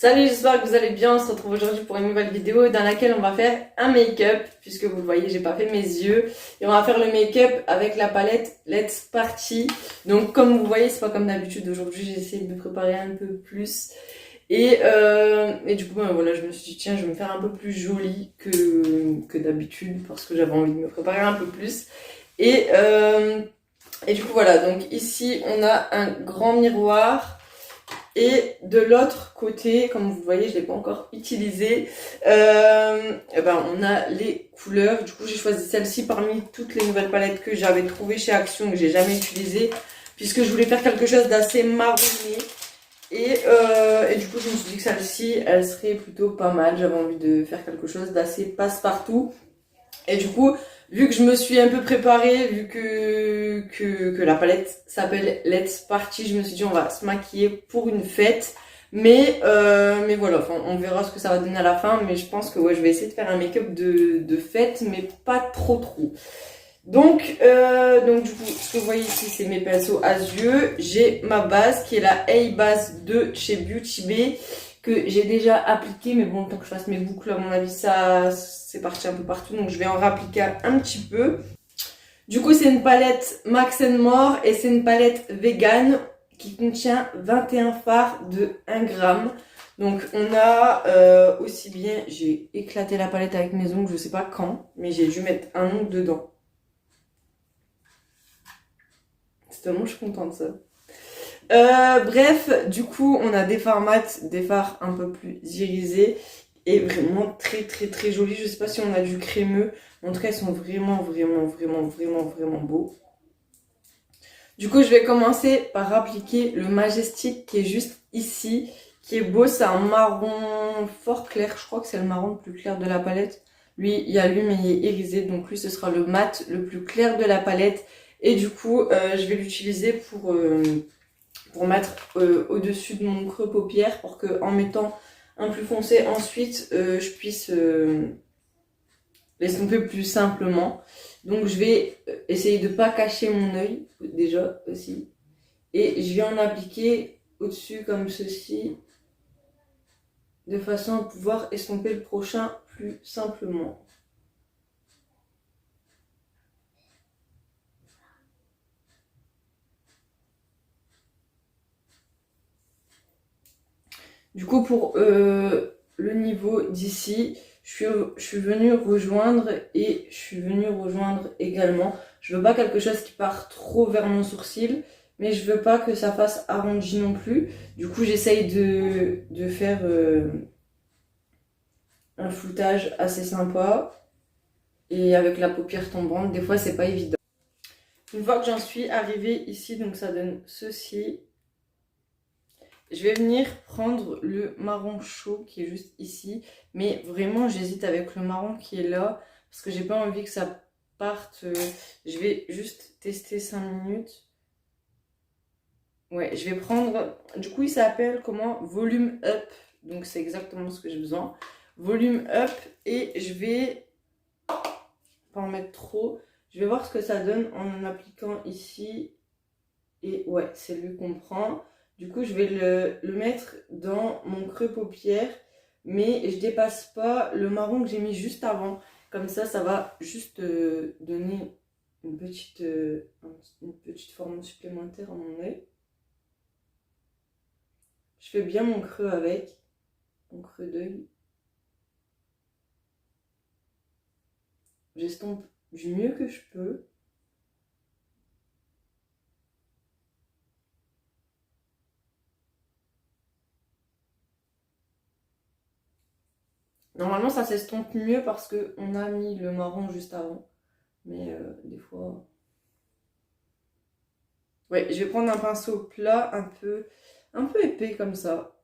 Salut, j'espère que vous allez bien. On se retrouve aujourd'hui pour une nouvelle vidéo dans laquelle on va faire un make-up. Puisque vous le voyez, j'ai pas fait mes yeux. Et on va faire le make-up avec la palette Let's Party. Donc comme vous voyez, c'est pas comme d'habitude. Aujourd'hui, j'ai essayé de me préparer un peu plus. Et du coup, ben, voilà, je me suis dit, tiens, je vais me faire un peu plus jolie que d'habitude. Parce que j'avais envie de me préparer un peu plus. Et du coup, voilà. Donc ici, on a un grand miroir. Et de l'autre côté, comme vous voyez, je ne l'ai pas encore utilisé, et ben on a les couleurs. Du coup, j'ai choisi celle-ci parmi toutes les nouvelles palettes que j'avais trouvées chez Action, que j'ai jamais utilisées, puisque je voulais faire quelque chose d'assez marronné. Et du coup, je me suis dit que celle-ci, elle serait plutôt pas mal. J'avais envie de faire quelque chose d'assez passe-partout. Et du coup, vu que je me suis un peu préparée, vu que la palette s'appelle Let's Party, je me suis dit on va se maquiller pour une fête. Mais voilà, enfin, on verra ce que ça va donner à la fin. Mais je pense que ouais, je vais essayer de faire un make-up de fête, mais pas trop. Donc du coup, ce que vous voyez ici, c'est mes pinceaux à yeux. J'ai ma base qui est la A-Base de chez Beauty Bay, que j'ai déjà appliqué, mais bon, tant que je fasse mes boucles, à mon avis, ça c'est parti un peu partout, donc je vais en réappliquer un petit peu. Du coup, c'est une palette Max More et c'est une palette vegan qui contient 21 fards de 1 gramme. Donc on a aussi bien, j'ai éclaté la palette avec mes ongles, je sais pas quand, mais j'ai dû mettre un ongle dedans. C'est tellement je suis contente de ça. Bref, du coup, on a des fards mat, des fards un peu plus irisés et vraiment très jolis. Je sais pas si on a du crémeux, en tout cas, ils sont vraiment beaux. Du coup, je vais commencer par appliquer le Majestic qui est juste ici, qui est beau. C'est un marron fort clair, je crois que c'est le marron le plus clair de la palette. Lui, il y a lui, mais il est irisé, donc lui, ce sera le mat le plus clair de la palette. Et du coup, je vais l'utiliser pour mettre au-dessus de mon creux paupière pour que en mettant un plus foncé ensuite je puisse l'estomper plus simplement. Donc je vais essayer de pas cacher mon œil déjà aussi et je vais en appliquer au-dessus comme ceci de façon à pouvoir estomper le prochain plus simplement. Du coup, pour le niveau d'ici, je suis venue rejoindre et je suis venue rejoindre également. Je veux pas quelque chose qui part trop vers mon sourcil, mais je veux pas que ça fasse arrondi non plus. Du coup, j'essaye de faire un floutage assez sympa et avec la paupière tombante. Des fois, c'est pas évident. Une fois que j'en suis arrivée ici, donc ça donne ceci. Je vais venir prendre le marron chaud qui est juste ici. Mais vraiment, j'hésite avec le marron qui est là. Parce que j'ai pas envie que ça parte. Je vais juste tester 5 minutes. Ouais, je vais prendre... Du coup, il s'appelle comment? Volume Up. Donc, c'est exactement ce que j'ai besoin. Volume Up. Et je vais... pas en mettre trop. Je vais voir ce que ça donne en appliquant ici. Et ouais, c'est lui qu'on prend. Du coup, je vais le mettre dans mon creux paupière, mais je dépasse pas le marron que j'ai mis juste avant. Comme ça va juste donner une petite forme supplémentaire à mon œil. Je fais bien mon creux avec, mon creux d'œil. J'estompe du mieux que je peux. Normalement, ça s'estompe mieux parce qu'on a mis le marron juste avant. Mais des fois... Ouais, je vais prendre un pinceau plat, un peu épais comme ça.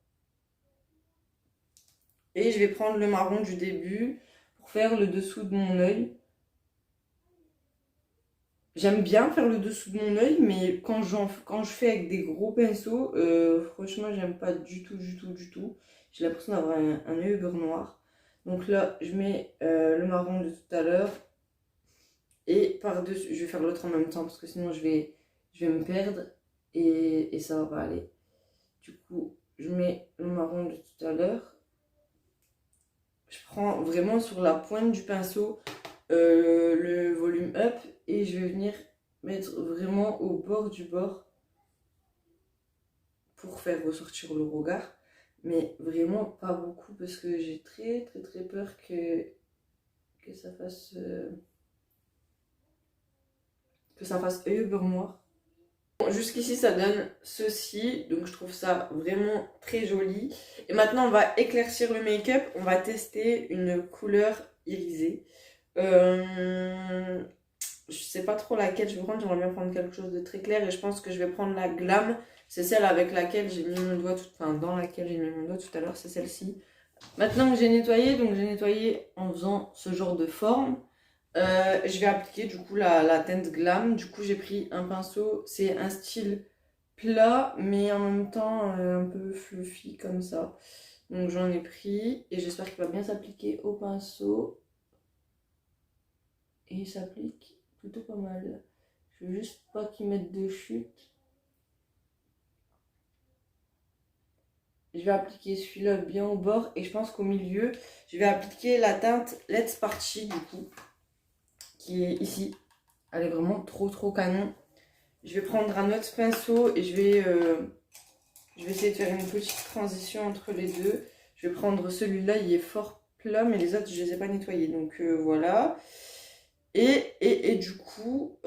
Et je vais prendre le marron du début pour faire le dessous de mon œil. J'aime bien faire le dessous de mon œil, mais quand je fais avec des gros pinceaux, franchement, j'aime pas du tout. J'ai l'impression d'avoir un œil beurre noir. Donc là, je mets le marron de tout à l'heure. Et par-dessus, je vais faire l'autre en même temps parce que sinon je vais me perdre et ça va pas aller. Du coup, je mets le marron de tout à l'heure. sur la pointe du pinceau le volume up et je vais venir mettre vraiment au bord du bord pour faire ressortir le regard, mais vraiment pas beaucoup parce que j'ai très peur que ça fasse œil beurre noir. Bon, jusqu'ici ça donne ceci, donc je trouve ça vraiment très joli. Et maintenant on va éclaircir le make-up, on va tester une couleur irisée. Je sais pas trop laquelle je vais prendre, j'aimerais bien prendre quelque chose de très clair et je pense que je vais prendre la Glam. C'est celle avec laquelle j'ai mis mon doigt dans laquelle j'ai mis mon doigt tout à l'heure, c'est celle-ci. Maintenant que j'ai nettoyé, donc j'ai nettoyé en faisant ce genre de forme. Je vais appliquer du coup la teinte Glam. Du coup j'ai pris un pinceau, c'est un style plat mais en même temps un peu fluffy comme ça. Donc j'en ai pris et j'espère qu'il va bien s'appliquer au pinceau. Et il s'applique plutôt pas mal. Je veux juste pas qu'il mette de chute. Je vais appliquer celui-là bien au bord et je pense qu'au milieu, je vais appliquer la teinte Let's Party du coup, qui est ici. Elle est vraiment trop canon. Je vais prendre un autre pinceau et je vais essayer de faire une petite transition entre les deux. Je vais prendre celui-là, il est fort plat, mais les autres, je les ai pas nettoyés. Donc voilà. Et du coup,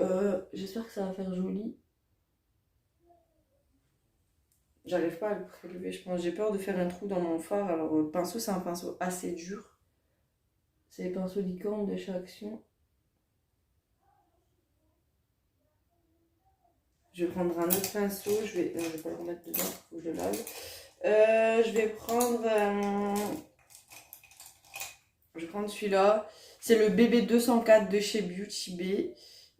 j'espère que ça va faire joli. J'arrive pas à le prélever, je pense. J'ai peur de faire un trou dans mon fard. Alors, le pinceau, c'est un pinceau assez dur. C'est les pinceaux licorne de chez Action. Je vais prendre un autre pinceau. Je vais pas le remettre dedans, il faut que je le lave. Je vais prendre celui-là. C'est le BB 204 de chez Beauty Bay.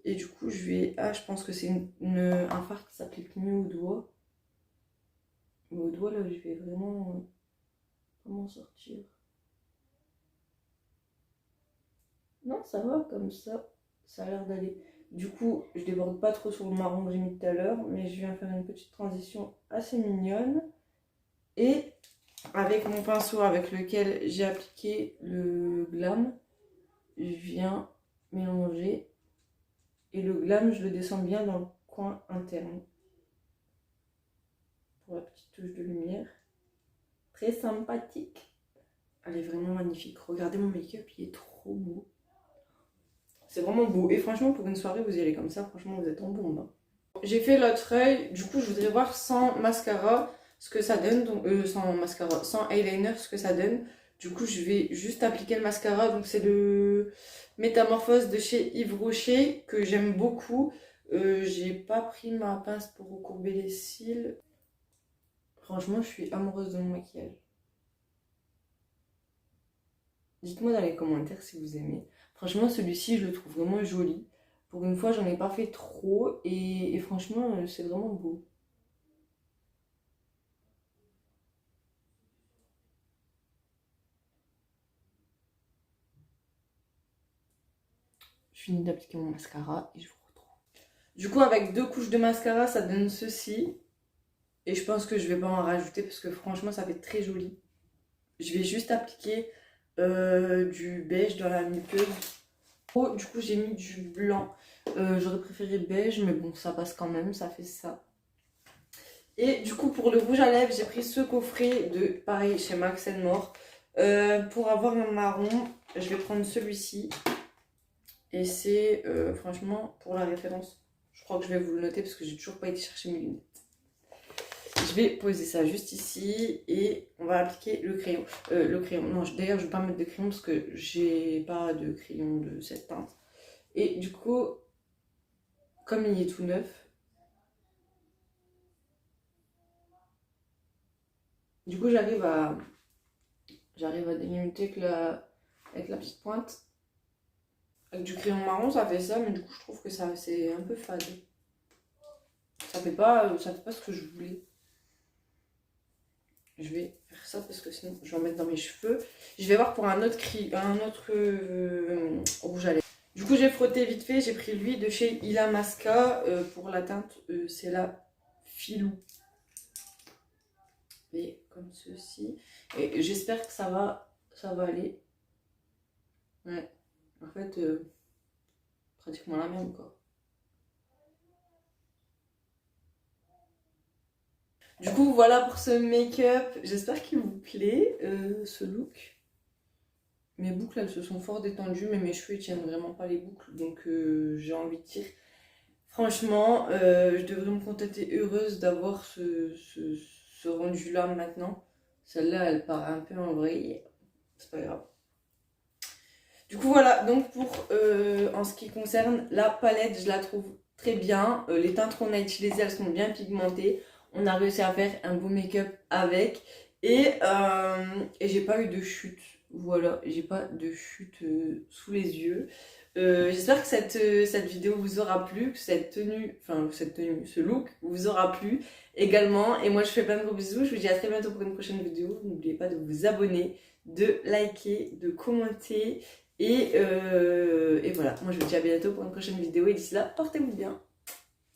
Et du coup, je vais... Ah, je pense que c'est un fard qui s'applique mieux au doigt. Mais au doigt, là, je vais vraiment m'en sortir. Non, ça va comme ça. Ça a l'air d'aller. Du coup, je déborde pas trop sur le marron que j'ai mis tout à l'heure, mais je viens faire une petite transition assez mignonne. Et avec mon pinceau avec lequel j'ai appliqué le Glam, je viens mélanger. Et le Glam, je le descends bien dans le coin interne. Pour la petite touche de lumière. Très sympathique. Elle est vraiment magnifique. Regardez mon make-up, il est trop beau. C'est vraiment beau. Et franchement, pour une soirée, vous y allez comme ça. Franchement, vous êtes en bombe. Hein. J'ai fait l'autre œil. Du coup, je voudrais voir sans mascara ce que ça donne. Donc, sans mascara, sans eyeliner, ce que ça donne. Du coup, je vais juste appliquer le mascara. Donc, c'est le Métamorphose de chez Yves Rocher que j'aime beaucoup. J'ai pas pris ma pince pour recourber les cils. Franchement, je suis amoureuse de mon maquillage. Dites-moi dans les commentaires si vous aimez. Franchement, celui-ci, je le trouve vraiment joli. Pour une fois, j'en ai pas fait trop et franchement, c'est vraiment beau. Je finis d'appliquer mon mascara et je vous retrouve. Du coup, avec 2 couches de mascara, ça donne ceci. Et je pense que je vais pas en rajouter parce que franchement, ça fait très joli. Je vais juste appliquer du beige dans la muqueuse. Oh, du coup, j'ai mis du blanc. J'aurais préféré beige, mais bon, ça passe quand même, ça fait ça. Et du coup, pour le rouge à lèvres, j'ai pris ce coffret de, pareil, chez Max More. Pour avoir un marron, je vais prendre celui-ci. Et c'est, franchement, pour la référence, je crois que je vais vous le noter parce que j'ai toujours pas été chercher mes lunettes. Je vais poser ça juste ici et on va appliquer le crayon. Non, d'ailleurs, je vais pas mettre de crayon parce que j'ai pas de crayon de cette teinte. Et du coup, comme il est tout neuf, du coup, j'arrive à délimiter avec la petite pointe. Avec du crayon marron, ça fait ça, mais du coup, je trouve que ça c'est un peu fade. Ça fait pas ce que je voulais. Je vais faire ça parce que sinon, je vais en mettre dans mes cheveux. Je vais voir pour un autre rouge à lèvres. Du coup, j'ai frotté vite fait. J'ai pris lui de chez Illamasqua pour la teinte. C'est la Filou. Et comme ceci. Et j'espère que ça va aller. Ouais. En fait, pratiquement la même, quoi. Du coup, voilà pour ce make-up. J'espère qu'il vous plaît, ce look. Mes boucles, elles se sont fort détendues, mais mes cheveux, ils tiennent vraiment pas les boucles. Donc, j'ai envie de dire... Franchement, je devrais me contenter heureuse d'avoir ce rendu-là maintenant. Celle-là, elle part un peu en vrille. C'est pas grave. Du coup, voilà. Donc, en ce qui concerne la palette, je la trouve très bien. Les teintes qu'on a utilisées, elles sont bien pigmentées. On a réussi à faire un beau make-up avec. Et j'ai pas eu de chute. Voilà, j'ai pas de chute sous les yeux. J'espère que cette vidéo vous aura plu, que ce look vous aura plu également. Et moi, je fais plein de gros bisous. Je vous dis à très bientôt pour une prochaine vidéo. N'oubliez pas de vous abonner, de liker, de commenter. Et voilà, moi je vous dis à bientôt pour une prochaine vidéo. Et d'ici là, portez-vous bien.